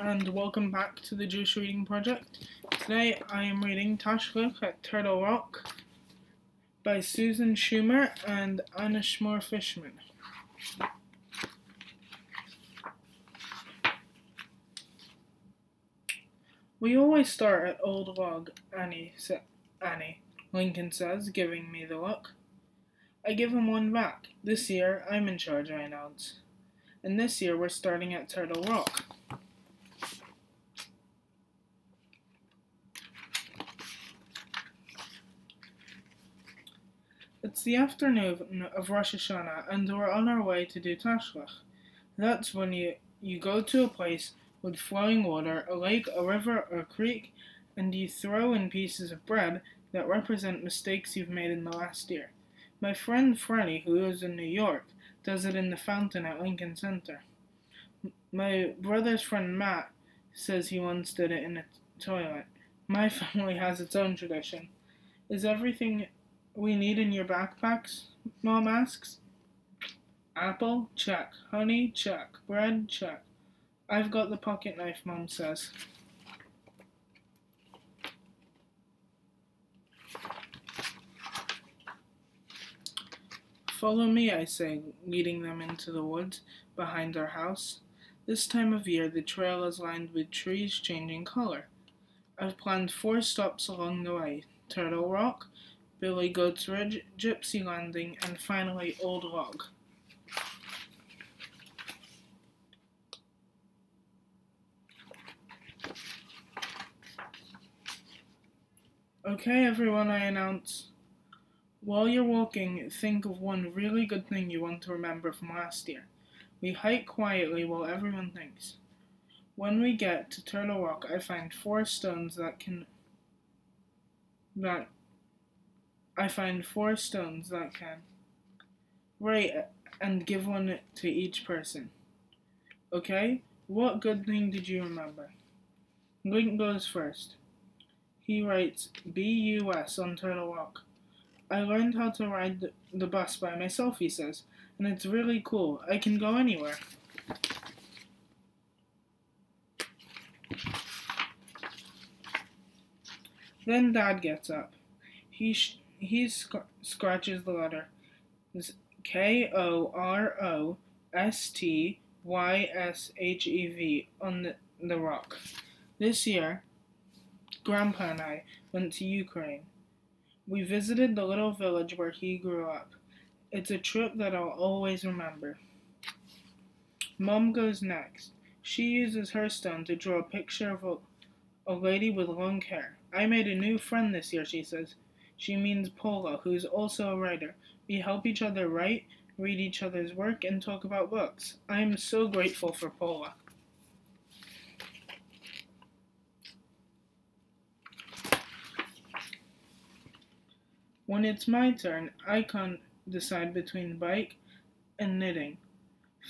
and welcome back to the Jewish Reading Project. Today I am reading Tashlich at Turtle Rock by Susan Schumer and Anna Schmore Fishman. We always start at Old Log, Annie, Lincoln says, giving me the look. I give him one back. This year I'm in charge, I announce. And this year we're starting at Turtle Rock. It's the afternoon of Rosh Hashanah, and we're on our way to do Tashlich. That's when you go to a place with flowing water, a lake, a river, or a creek, and you throw in pieces of bread that represent mistakes you've made in the last year. My friend Freddie, who lives in New York, does it in the fountain at Lincoln Center. My brother's friend Matt says he once did it in a toilet. My family has its own tradition. Is everything we need in your backpacks? Mom asks. Apple? Check. Honey? Check. Bread? Check. I've got the pocket knife, Mom says. Follow me, I say, leading them into the woods behind our house. This time of year, the trail is lined with trees changing color. I've planned 4 stops along the way: Turtle Rock, Billy Goat's Ridge, Gypsy Landing, and finally Old Log. Okay, everyone, I announce. While you're walking, think of one really good thing you want to remember from last year. We hike quietly while everyone thinks. When we get to Turtle Rock, I find 4 stones that can write and give one to each person. Okay? What good thing did you remember? Link goes first. He writes BUS on Turtle Rock. I learned how to ride the bus by myself, he says, and it's really cool. I can go anywhere. Then Dad gets up. He scratches the letter KOROSTYSHEV on the rock. This year, Grandpa and I went to Ukraine. We visited the little village where he grew up. It's a trip that I'll always remember. Mom goes next. She uses her stone to draw a picture of a lady with long hair. I made a new friend this year, she says. She means Paula, who's also a writer. We help each other write, read each other's work, and talk about books. I am so grateful for Paula. When it's my turn, I can't decide between bike and knitting.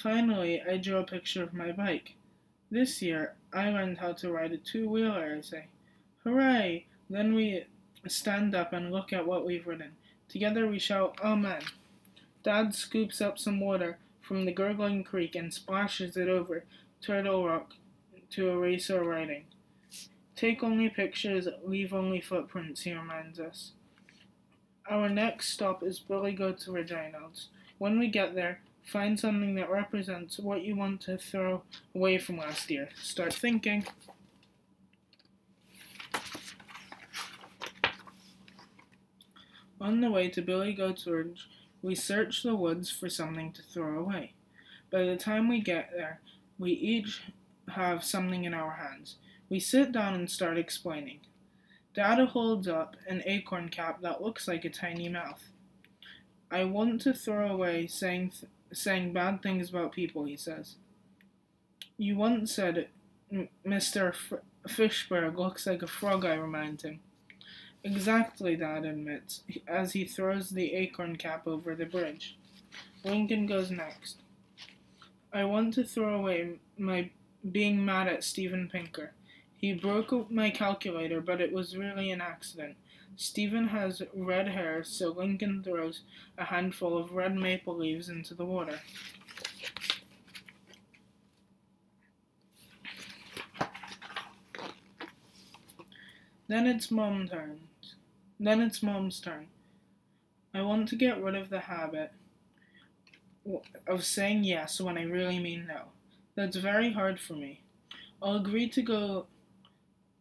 Finally, I draw a picture of my bike. This year, I learned how to ride a 2-wheeler, I say. Hooray! Then we stand up and look at what we've written. Together we shout, Amen. Dad scoops up some water from the gurgling creek and splashes it over Turtle Rock to erase our writing. Take only pictures, leave only footprints, he reminds us. Our next stop is Billy Goat's Ridge, I announce. When we get there, find something that represents what you want to throw away from last year. Start thinking. On the way to Billy Goat's Ridge, we search the woods for something to throw away. By the time we get there, we each have something in our hands. We sit down and start explaining. Dad holds up an acorn cap that looks like a tiny mouth. I want to throw away saying bad things about people, he says. You once said Mr. Fishberg looks like a frog, I remind him. Exactly, Dad admits, as he throws the acorn cap over the bridge. Lincoln goes next. I want to throw away my being mad at Steven Pinker. He broke my calculator, but it was really an accident. Steven has red hair, so Lincoln throws a handful of red maple leaves into the water. Then it's Mom's turn. I want to get rid of the habit of saying yes when I really mean no. That's very hard for me. I'll agree to go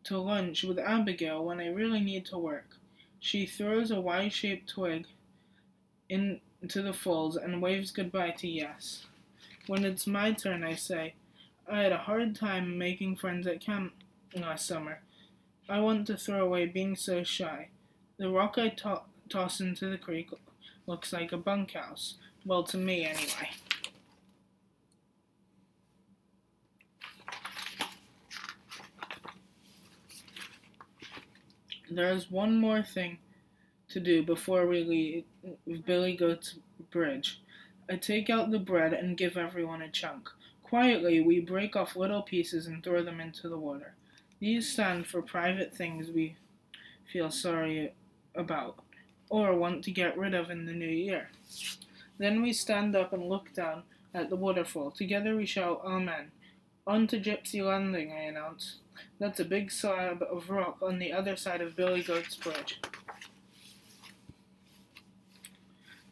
to lunch with Abigail when I really need to work. She throws a Y-shaped twig into the folds and waves goodbye to Yes. When it's my turn, I say, I had a hard time making friends at camp last summer. I want to throw away being so shy. The rock I toss into the creek looks like a bunkhouse. Well, to me, anyway. There's one more thing to do before we leave Billy Goat's Bridge. I take out the bread and give everyone a chunk. Quietly, we break off little pieces and throw them into the water. These stand for private things we feel sorry about or want to get rid of in the new year. Then we stand up and look down at the waterfall. Together we shout, Amen. On to Gypsy Landing, I announce. That's a big slab of rock on the other side of Billy Goat's Bridge.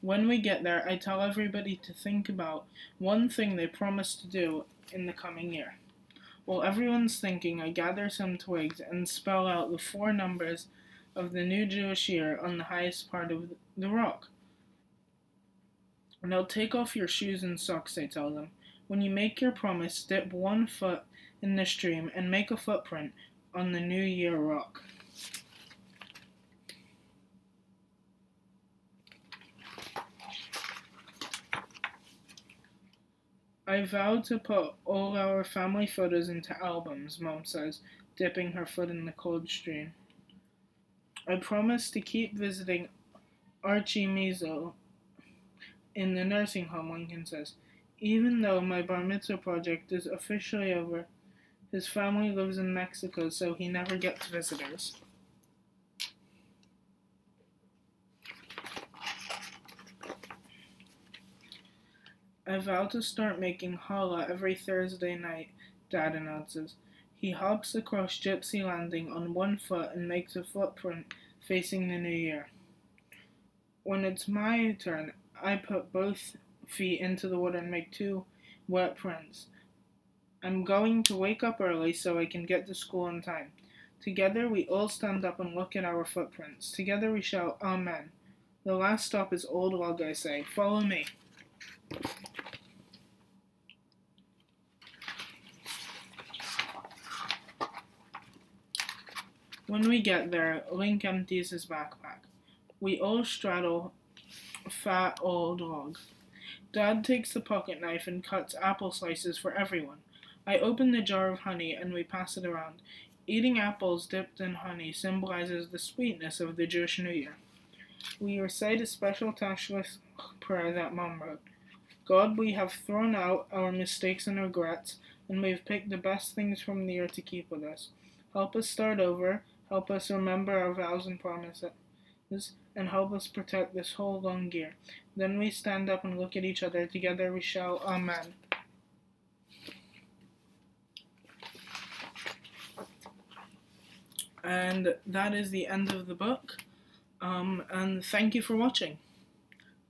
When we get there, I tell everybody to think about one thing they promised to do in the coming year. While everyone's thinking, I gather some twigs and spell out the 4 numbers of the new Jewish year on the highest part of the rock. Now take off your shoes and socks, I tell them. When you make your promise, dip one foot in the stream and make a footprint on the New Year rock. I vow to put all our family photos into albums, Mom says, dipping her foot in the cold stream. I promise to keep visiting Archie Measle in the nursing home, Lincoln says. Even though my bar mitzvah project is officially over, his family lives in Mexico, so he never gets visitors. I vow to start making challah every Thursday night, Dad announces. He hops across Gypsy Landing on one foot and makes a footprint facing the new year. When it's my turn, I put both feet into the water and make 2 wet prints. I'm going to wake up early so I can get to school on time. Together we all stand up and look at our footprints. Together we shout, Amen. The last stop is Old Log, I say. Follow me. When we get there, Link empties his backpack. We all straddle Fat Old Log. Dad takes the pocket knife and cuts apple slices for everyone. I open the jar of honey and we pass it around. Eating apples dipped in honey symbolizes the sweetness of the Jewish New Year. We recite a special Tashlich prayer that Mom wrote. God, we have thrown out our mistakes and regrets, and we've picked the best things from the year to keep with us. Help us start over, help us remember our vows and promises, and help us protect this whole long year. Then we stand up and look at each other. Together we shout, Amen. And that is the end of the book. And thank you for watching.